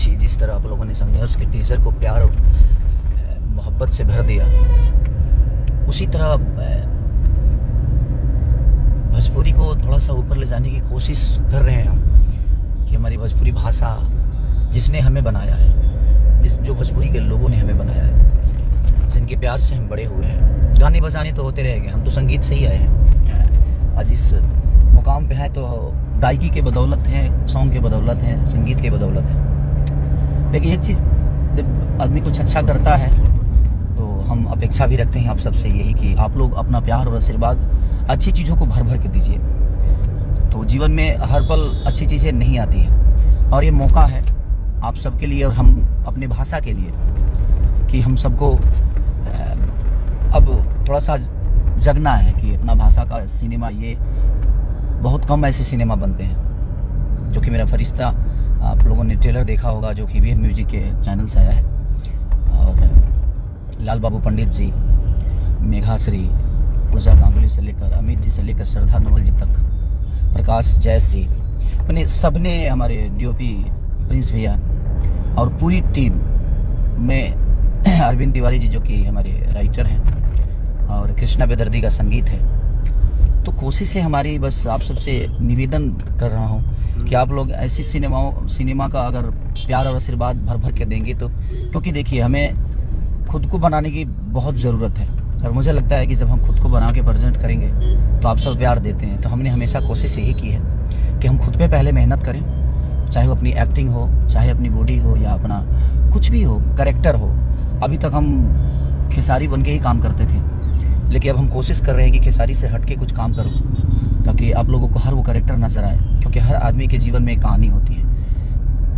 अच्छी जिस तरह आप लोगों ने संघर्ष के टीजर को प्यार और मोहब्बत से भर दिया, उसी तरह भोजपुरी को थोड़ा सा ऊपर ले जाने की कोशिश कर रहे हैं हम कि हमारी भोजपुरी भाषा जिसने हमें बनाया है, जो भोजपुरी के लोगों ने हमें बनाया है, जिनके प्यार से हम बड़े हुए हैं। गाने बजाने तो होते रहेंगे, हम तो संगीत से ही आए हैं। आज इस मुकाम पे हैं तो गायकी के बदौलत हैं, सॉन्ग के बदौलत हैं, संगीत के बदौलत हैं। लेकिन एक चीज़, जब आदमी कुछ अच्छा करता है तो हम अपेक्षा भी रखते हैं आप सबसे यही कि आप लोग अपना प्यार और आशीर्वाद अच्छी चीज़ों को भर भर के दीजिए। तो जीवन में हर पल अच्छी चीज़ें नहीं आती हैं और ये मौका है आप सबके लिए और हम अपने भाषा के लिए कि हम सबको अब थोड़ा सा जगना है कि अपना भाषा का सिनेमा, ये बहुत कम ऐसे सिनेमा बनते हैं। जो कि मेरा फरिश्ता आप लोगों ने ट्रेलर देखा होगा, जो कि वीएम म्यूजिक के चैनल से आया है, और लाल बाबू पंडित जी, मेघाश्री, पूजा गांगुली से लेकर अमित जी से लेकर श्रद्धा नवल जी तक, प्रकाश जैस जी, मैंने सब ने, हमारे डीओपी प्रिंस भैया और पूरी टीम में अरविंद तिवारी जी जो कि हमारे राइटर हैं, और कृष्णा बेदर्दी का संगीत है। तो कोशिश है हमारी, बस आप सबसे निवेदन कर रहा हूँ कि आप लोग ऐसी सिनेमा का अगर प्यार और आशीर्वाद भर भर के देंगे तो, क्योंकि देखिए हमें खुद को बनाने की बहुत ज़रूरत है और मुझे लगता है कि जब हम खुद को बना के प्रेजेंट करेंगे तो आप सब प्यार देते हैं। तो हमने हमेशा कोशिश यही की है कि हम खुद पे पहले मेहनत करें, चाहे वो अपनी एक्टिंग हो, चाहे अपनी बॉडी हो, या अपना कुछ भी हो, कैरेक्टर हो। अभी तक हम खेसारी बन के ही काम करते थे, लेकिन अब हम कोशिश कर रहे हैं कि खेसारी से हट के कुछ काम करूं ताकि आप लोगों को हर वो कैरेक्टर नजर आए, क्योंकि हर आदमी के जीवन में एक कहानी होती है।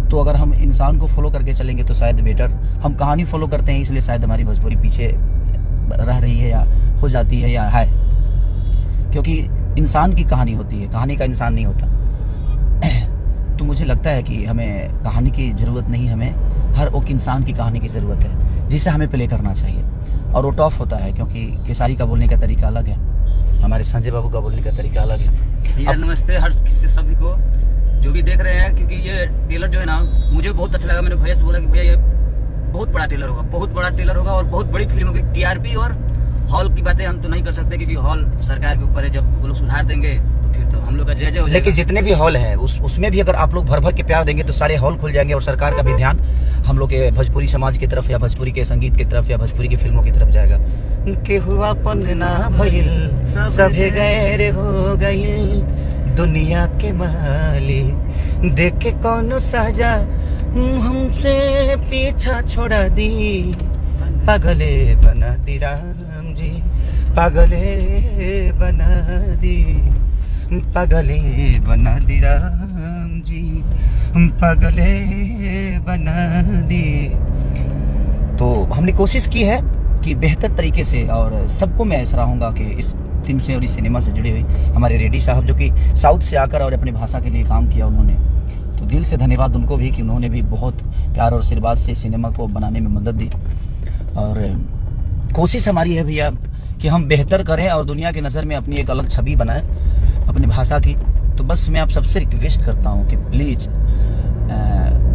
तो अगर हम इंसान को फॉलो करके चलेंगे तो शायद बेटर, हम कहानी फॉलो करते हैं इसलिए शायद हमारी भोजपुरी पीछे रह रही है या हो जाती है या है, क्योंकि इंसान की कहानी होती है, कहानी का इंसान नहीं होता। तो मुझे लगता है कि हमें कहानी की ज़रूरत नहीं, हमें हर एक इंसान की कहानी की ज़रूरत है जिसे हमें प्ले करना चाहिए। और वो टफ होता है क्योंकि खेसारी का बोलने का तरीका अलग है, हमारे संजय बाबू का बोलने का तरीका अलग है। अब नमस्ते हर किसी सभी को जो भी देख रहे हैं, क्योंकि ये ट्रेलर जो है ना मुझे बहुत अच्छा लगा। मैंने भैया से बोला कि भैया ये बहुत बड़ा ट्रेलर होगा, बहुत बड़ा ट्रेलर होगा और बहुत बड़ी फिल्म होगी। टीआरपी और हॉल की बातें हम तो नहीं कर सकते क्योंकि हॉल सरकार के ऊपर है, जब वो लोग सुधार देंगे तो फिर तो हम लोग का जय जय हो जाएगा। लेकिन जितने भी हॉल हैं उसमें भी अगर आप लोग भर भर के प्यार देंगे तो सारे हॉल खुल जाएंगे और सरकार का भी ध्यान हम लोग के भोजपुरी समाज की तरफ या भोजपुरी के संगीत की तरफ या भोजपुरी की फिल्मों की तरफ जाएगा। के हुआ पन्ना भइल सभे गैर हो गइल, दुनिया के मालिक देख के कौनो साजा हमसे पीछा छोड़ा दी, पागले बना दी राम जी, पागले बना दी, पागले बना दी राम जी, पागले बना दी। तो हमने कोशिश की है कि बेहतर तरीके से, और सबको मैं ऐसा रहूँगा कि इस टीम से और इस सिनेमा से जुड़े हुए हमारे रेड्डी साहब जो कि साउथ से आकर और अपनी भाषा के लिए काम किया उन्होंने, तो दिल से धन्यवाद उनको भी कि उन्होंने भी बहुत प्यार और आशीर्वाद से सिनेमा को बनाने में मदद दी। और कोशिश हमारी है भैया कि हम बेहतर करें और दुनिया की नज़र में अपनी एक अलग छवि बनाएं अपनी भाषा की। तो बस मैं आप सबसे रिक्वेस्ट करता हूँ कि प्लीज़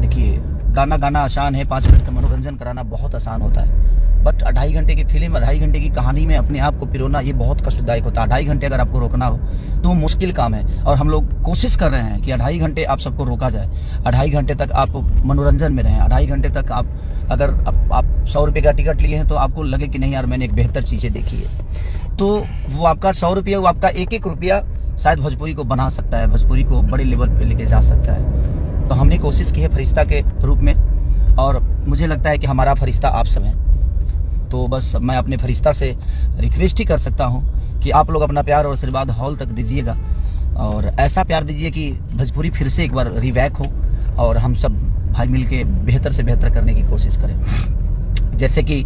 देखिए, गाना आसान है, 5 मिनट का मनोरंजन कराना बहुत आसान होता है, बट 2.5 घंटे की फिल्म, 2.5 घंटे की कहानी में अपने आप को पिरोना ये बहुत कष्टदायक होता है। 2.5 घंटे अगर आपको रोकना हो तो वो मुश्किल काम है, और हम लोग कोशिश कर रहे हैं कि 2.5 घंटे आप सबको रोका जाए, 2.5 घंटे तक आप मनोरंजन में रहें, 2.5 घंटे तक आप अगर आप 100 रुपये का टिकट लिए हैं तो आपको लगे कि नहीं यार मैंने एक बेहतर चीज़ें देखी है, तो वो आपका 100 रुपया, वो आपका एक रुपया शायद भोजपुरी को बना सकता है, भोजपुरी को बड़े लेवल पे लेके जा सकता है। तो हमने कोशिश की है फरिश्ता के रूप में, और मुझे लगता है कि हमारा फरिश्ता आप सब हैं। तो बस मैं अपने फरिश्ता से रिक्वेस्ट ही कर सकता हूँ कि आप लोग अपना प्यार और आशीर्वाद हॉल तक दीजिएगा, और ऐसा प्यार दीजिए कि भोजपुरी फिर से एक बार रिवैक हो और हम सब भाई मिल के बेहतर से बेहतर करने की कोशिश करें। जैसे कि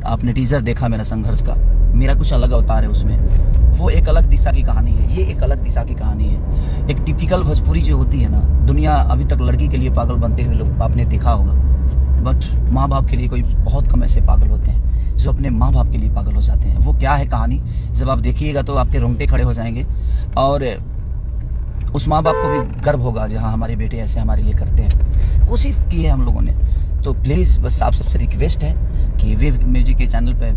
आपने टीज़र देखा मेरा संघर्ष का, मेरा कुछ अलग अवतार है उसमें, वो एक अलग दिशा की कहानी है, ये एक अलग दिशा की कहानी है। एक टिपिकल भोजपुरी जो होती है ना, दुनिया अभी तक लड़की के लिए पागल बनते हुए लोग आपने देखा होगा, बट माँ बाप के लिए कोई बहुत कम ऐसे पागल होते हैं जो अपने माँ बाप के लिए पागल हो जाते हैं। वो क्या है कहानी, जब आप देखिएगा तो आपके रोंगटे खड़े हो जाएंगे। और उस माँ बाप को भी गर्व होगा जो हाँ हमारे बेटे ऐसे हमारे लिए करते हैं। कोशिश की है हम लोगों ने। तो प्लीज़ बस आप सबसे रिक्वेस्ट है कि वेव म्यूजिक के चैनल पे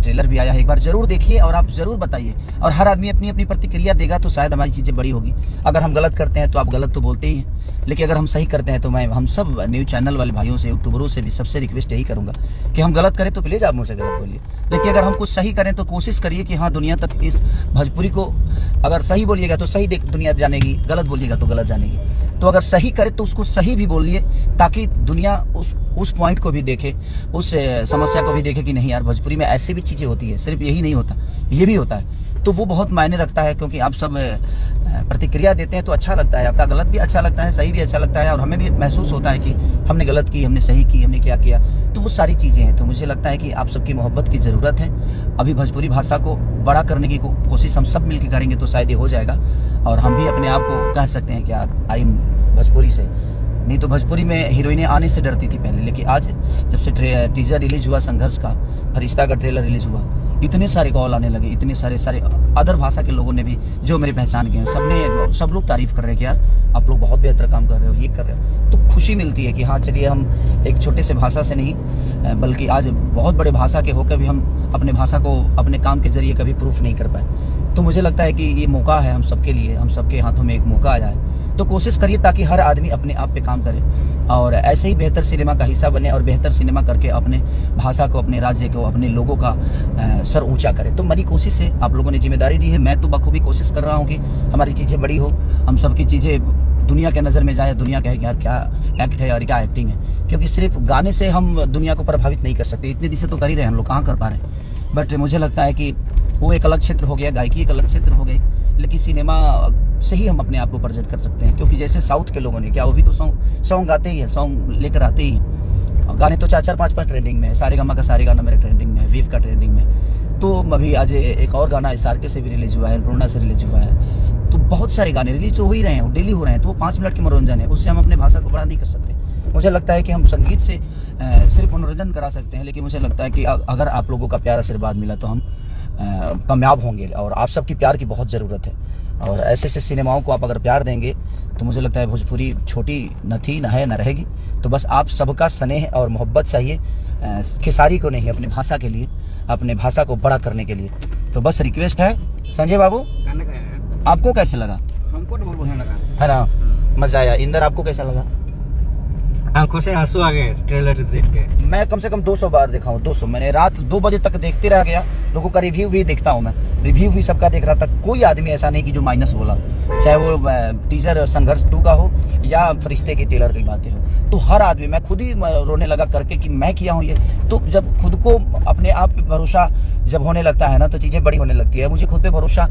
ट्रेलर भी आया है, एक बार ज़रूर देखिए और आप ज़रूर बताइए। और हर आदमी अपनी अपनी प्रतिक्रिया देगा तो शायद हमारी चीज़ें बड़ी होगी। अगर हम गलत करते हैं तो आप गलत तो बोलते ही हैं, लेकिन अगर हम सही करते हैं तो मैं हम सब न्यूज़ चैनल वाले भाइयों से, यूट्यूबरों से भी सबसे रिक्वेस्ट यही करूँगा कि हम गलत करें तो प्लीज़ आप मुझसे गलत बोलिए, लेकिन अगर हम कुछ सही करें तो कोशिश करिए कि हाँ दुनिया तक इस भोजपुरी को, अगर सही बोलिएगा तो सही दुनिया जानेगी, गलत बोलिएगा तो गलत जानेगी। तो अगर सही करें तो उसको सही भी बोलिए ताकि दुनिया उस पॉइंट को भी देखे, उस समस्या को भी देखे कि नहीं यार भोजपुरी में ऐसे भी चीज़ें होती है, सिर्फ यही नहीं होता, ये भी होता है। तो वो बहुत मायने रखता है, क्योंकि आप सब प्रतिक्रिया देते हैं तो अच्छा लगता है, आपका गलत भी अच्छा लगता है, सही भी अच्छा लगता है, और हमें भी महसूस होता है कि हमने गलत की, हमने सही की, हमने क्या किया। तो वो सारी चीज़ें हैं। तो मुझे लगता है कि आप सबकी मोहब्बत की ज़रूरत है। अभी भोजपुरी भाषा को बड़ा करने की कोशिश हम सब मिलकर करेंगे तो शायद ये हो जाएगा, और हम भी अपने आप को कह सकते हैं कि आई एम भोजपुरी से। नहीं तो भोजपुरी में हीरोइनें आने से डरती थी पहले, लेकिन आज जब से टीजर रिलीज हुआ संघर्ष का, फरिश्ता का ट्रेलर रिलीज हुआ, इतने सारे कॉल आने लगे, इतने सारे अदर भाषा के लोगों ने भी जो मेरी पहचान किए हैं, सब लोग तारीफ कर रहे हैं कि यार आप लोग बहुत बेहतर काम कर रहे हो, ये कर रहे हो। तो खुशी मिलती है कि हाँ चलिए हम एक छोटे से भाषा से नहीं बल्कि आज बहुत बड़े भाषा के होकर भी हम अपने भाषा को अपने काम के जरिए कभी प्रूफ नहीं कर पाए। तो मुझे लगता है कि ये मौका है हम सबके लिए, हम सबके हाथों में एक मौका आ जाए। तो कोशिश करिए ताकि हर आदमी अपने आप पे काम करे और ऐसे ही बेहतर सिनेमा का हिस्सा बने और बेहतर सिनेमा करके अपने भाषा को, अपने राज्य को, अपने लोगों का सर ऊंचा करे। तो मेरी कोशिश है, आप लोगों ने जिम्मेदारी दी है, मैं तो बखूबी कोशिश कर रहा हूँ कि हमारी चीज़ें बड़ी हो, हम सबकी चीज़ें दुनिया के नज़र में जाए, दुनिया कहे कि यार क्या एक्ट है और क्या एक्टिंग है। क्योंकि सिर्फ गाने से हम दुनिया को प्रभावित नहीं कर सकते, इतने दिशे तो कर ही रहे हैं हम लोग, कहाँ कर पा रहे हैं। बट मुझे लगता है कि वो एक अलग क्षेत्र हो गया, गायकी एक अलग क्षेत्र हो गई, लेकिन सिनेमा से ही हम अपने आप को प्रेजेंट कर सकते हैं। क्योंकि जैसे साउथ के लोगों ने क्या, वो भी तो सॉन्ग गाते ही है, सॉन्ग लेकर आते ही हैं, गाने तो 4-4, 5-5 ट्रेंडिंग में है। सारेगामा का सारे गाना मेरे ट्रेंडिंग में है, वीव का ट्रेंडिंग में। तो अभी आज एक और गाना SRK से भी रिलीज हुआ है, पूर्णा से रिलीज हुआ है। तो बहुत सारे गाने रिलीज हो ही रहे हैं, डेली हो रहे हैं। तो वो 5 मिनट के मनोरंजन है, उससे हम अपने भाषा को बड़ा नहीं कर सकते। मुझे लगता है कि हम संगीत से सिर्फ मनोरंजन करा सकते हैं, लेकिन मुझे लगता है कि अगर आप लोगों का प्यार आशीर्वाद मिला तो हम कामयाब होंगे। और आप सबकी प्यार की बहुत ज़रूरत है, और ऐसे ऐसे सिनेमाओं को आप अगर प्यार देंगे तो मुझे लगता है भोजपुरी छोटी न थी, न है, न रहेगी। तो बस आप सबका स्नेह और मोहब्बत चाहिए, खेसारी को नहीं, अपनी भाषा के लिए, अपने भाषा को बड़ा करने के लिए। तो बस रिक्वेस्ट है। संजय बाबू, आपको कैसे लगा? हमको तो बहुत बढ़िया लगा, है ना, मज़ा आया। इंदर, आपको कैसा लगा? आंखों से आंसू आ गए ट्रेलर देख के। मैं कम से कम 200 बार देखा हूँ, 200। मैंने रात 2 बजे तक देखते रह गया। लोगों का रिव्यू भी देखता हूँ मैं, रिव्यू भी सबका देख रहा था। कोई आदमी ऐसा नहीं कि जो माइनस बोला, चाहे वो टीजर संघर्ष 2 का हो या फरिश्ते के ट्रेलर की बातें हो। तो हर आदमी, मैं खुद ही रोने लगा करके कि मैं किया हूँ ये। तो जब खुद को अपने आप पे भरोसा जब होने लगता है ना, तो चीज़ें बड़ी होने लगती है। मुझे खुद पे भरोसा,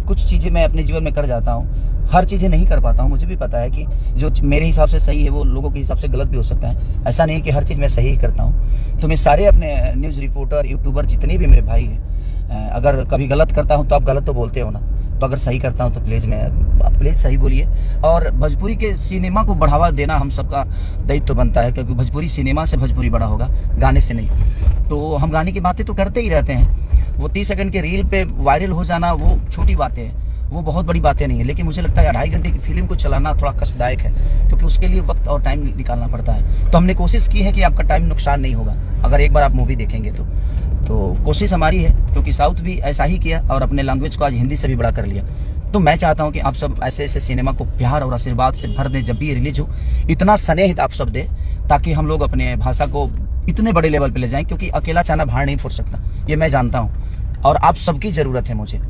कुछ चीज़ें मैं अपने जीवन में कर जाता हूँ, हर चीज़ें नहीं कर पाता हूँ। मुझे भी पता है कि जो मेरे हिसाब से सही है वो लोगों के हिसाब से गलत भी हो सकता है। ऐसा नहीं कि हर चीज़ मैं सही ही करता हूँ। तो मैं सारे अपने न्यूज़ रिपोर्टर, यूट्यूबर, जितने भी मेरे भाई हैं, अगर कभी गलत करता हूँ तो आप गलत तो बोलते हो ना, तो अगर सही करता हूँ तो प्लीज़ सही बोलिए। और भोजपुरी के सिनेमा को बढ़ावा देना हम सबका दायित्व बनता है, क्योंकि भोजपुरी सिनेमा से भोजपुरी बड़ा होगा, गाने से नहीं। तो हम गाने की बातें तो करते ही रहते हैं, वो 30 सेकंड के रील पे वायरल हो जाना वो छोटी बातें हैं, वो बहुत बड़ी बातें नहीं है। लेकिन मुझे लगता है 2.5 घंटे की फिल्म को चलाना थोड़ा कष्टदायक है, क्योंकि उसके लिए वक्त और टाइम निकालना पड़ता है। तो हमने कोशिश की है कि आपका टाइम नुकसान नहीं होगा अगर एक बार आप मूवी देखेंगे तो कोशिश हमारी है, क्योंकि साउथ भी ऐसा ही किया और अपने लैंग्वेज को आज हिंदी से भी बड़ा कर लिया। तो मैं चाहता हूं कि आप सब ऐसे ऐसे सिनेमा को प्यार और आशीर्वाद से भर दें। जब भी ये रिलीज हो, इतना स्नेह आप सब दें ताकि हम लोग अपने भाषा को इतने बड़े लेवल पे ले जाएं, क्योंकि अकेला चाना भाड़ नहीं फुट सकता, ये मैं जानता हूँ। और आप सबकी ज़रूरत है मुझे,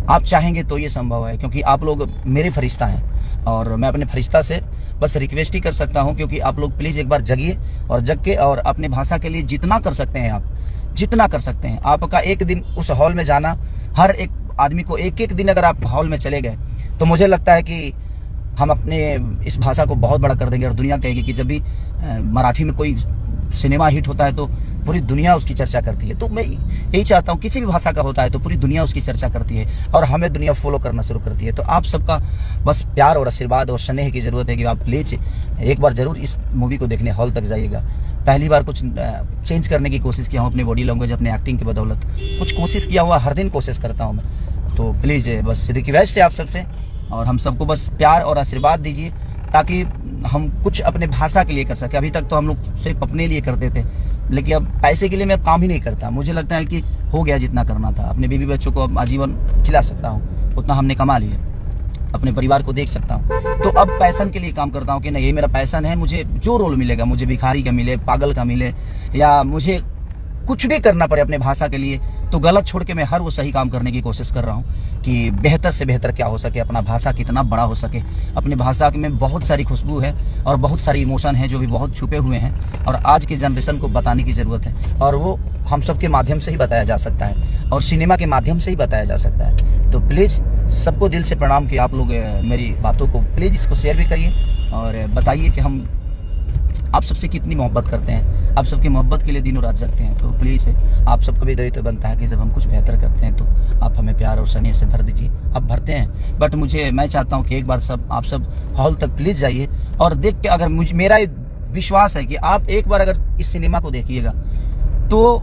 आप चाहेंगे तो ये संभव है, क्योंकि आप लोग मेरे फरिश्ता हैं। और मैं अपने फरिश्ता से बस रिक्वेस्ट ही कर सकता हूँ, क्योंकि आप लोग प्लीज़ एक बार जगिए और जग के और अपने भाषा के लिए जितना कर सकते हैं, आप जितना कर सकते हैं। आपका एक दिन उस हॉल में जाना, हर एक आदमी को एक दिन अगर आप हॉल में चले गए, तो मुझे लगता है कि हम अपने इस भाषा को बहुत बड़ा कर देंगे। और दुनिया कहेगी कि जब भी मराठी में कोई सिनेमा हिट होता है तो पूरी दुनिया उसकी चर्चा करती है। तो मैं यही चाहता हूँ, किसी भी भाषा का होता है तो पूरी दुनिया उसकी चर्चा करती है और हमें दुनिया फॉलो करना शुरू करती है। तो आप सबका बस प्यार और आशीर्वाद और स्नेह की ज़रूरत है कि आप प्लीज़ एक बार ज़रूर इस मूवी को देखने हॉल तक जाइएगा। पहली बार कुछ चेंज करने की कोशिश किया हूँ, अपने बॉडी लैंग्वेज, अपने एक्टिंग की बदौलत कुछ कोशिश किया हुआ, हर दिन कोशिश करता हूँ मैं। तो प्लीज़ बस रिक्वेस्ट है आप सबसे और हम सबको बस प्यार और आशीर्वाद दीजिए ताकि हम कुछ अपने भाषा के लिए कर सके। अभी तक तो हम लोग सिर्फ अपने लिए करते थे, लेकिन अब पैसे के लिए मैं काम ही नहीं करता। मुझे लगता है कि हो गया जितना करना था, अपने बीवी बच्चों को अब आजीवन खिला सकता हूँ, उतना हमने कमा लिया, अपने परिवार को देख सकता हूँ। तो अब पैसन के लिए काम करता हूँ कि नहीं, ये मेरा पैसन है, मुझे जो रोल मिलेगा, मुझे भिखारी का मिले, पागल का मिले, या मुझे कुछ भी करना पड़े अपने भाषा के लिए, तो गलत छोड़ के मैं हर वो सही काम करने की कोशिश कर रहा हूँ कि बेहतर से बेहतर क्या हो सके, अपना भाषा कितना बड़ा हो सके। अपनी भाषा में बहुत सारी खुशबू है और बहुत सारी इमोशन है जो भी बहुत छुपे हुए हैं, और आज की जनरेशन को बताने की ज़रूरत है, और वो हम सब के माध्यम से ही बताया जा सकता है और सिनेमा के माध्यम से ही बताया जा सकता है। तो प्लीज़ सबको दिल से प्रणाम कि आप लोग मेरी बातों को प्लीज़ इसको शेयर भी करिए और बताइए कि हम आप सबसे कितनी मोहब्बत करते हैं, आप सबकी मोहब्बत के लिए दिनों रात जगते हैं। तो प्लीज़ आप सबको भी दायित्व बनता है कि जब हम कुछ बेहतर करते हैं तो आप हमें प्यार और स्नेह से भर दीजिए। आप भरते हैं, बट मैं चाहता हूँ कि एक बार आप सब हॉल तक प्लीज़ जाइए और देख के, अगर मेरा विश्वास है कि आप एक बार अगर इस सिनेमा को देखिएगा तो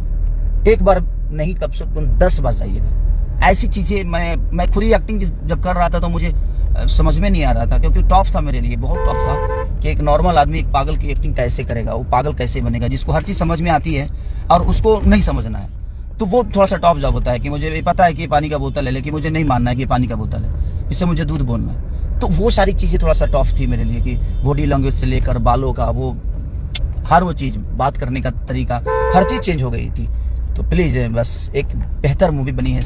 एक बार नहीं, कम से कम 10 बार जाइएगा। ऐसी चीज़ें मैं खुद ही एक्टिंग जब कर रहा था तो मुझे समझ में नहीं आ रहा था, क्योंकि टॉप था मेरे लिए, बहुत टॉप था कि एक नॉर्मल आदमी एक पागल की एक्टिंग कैसे करेगा, वो पागल कैसे बनेगा, जिसको हर चीज़ समझ में आती है और उसको नहीं समझना है। तो वो थोड़ा सा टॉप जॉब होता है कि मुझे पता है कि पानी का बोतल है, लेकिन मुझे नहीं मानना है कि पानी का बोतल है, इससे मुझे दूध बोलना है। तो वो सारी चीज़ें थोड़ा सा टॉप थी मेरे लिए कि बॉडी लैंग्वेज से लेकर बालों का वो हर वो चीज़, बात करने का तरीका, हर चीज़ चेंज हो गई थी। तो प्लीज़ बस एक बेहतर मूवी बनी है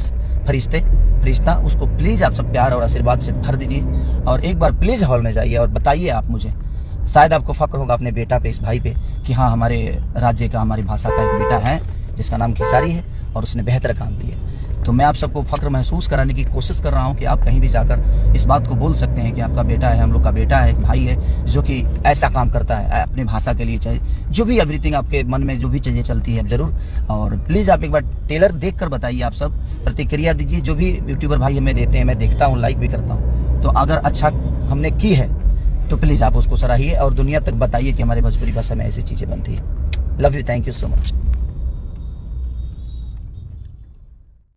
फरिश्ता, उसको प्लीज़ आप सब प्यार और आशीर्वाद से भर दीजिए और एक बार प्लीज़ हॉल में जाइए और बताइए आप मुझे, शायद आपको फ़ख्र होगा अपने बेटा पे, इस भाई पे, कि हाँ हमारे राज्य का, हमारी भाषा का एक बेटा है जिसका नाम खेसारी है और उसने बेहतर काम किया। तो मैं आप सबको फ़ख्र महसूस कराने की कोशिश कर रहा हूँ कि आप कहीं भी जाकर इस बात को बोल सकते हैं कि आपका बेटा है, हम लोग का बेटा है, एक भाई है जो कि ऐसा काम करता है अपनी भाषा के लिए, चाहे जो भी एवरीथिंग आपके मन में जो भी चीज़ें चलती है ज़रूर। और प्लीज़ आप एक बार ट्रेलर देख कर बताइए, आप सब प्रतिक्रिया दीजिए, जो भी यूट्यूबर भाई हमें देते हैं, मैं देखता हूँ, लाइक भी करता हूँ। तो अगर अच्छा हमने की है तो प्लीज़ आप उसको सराहिए और दुनिया तक बताइए कि हमारे भोजपुरी भाषा में ऐसी चीज़ें बनती है। Love you, thank you so much.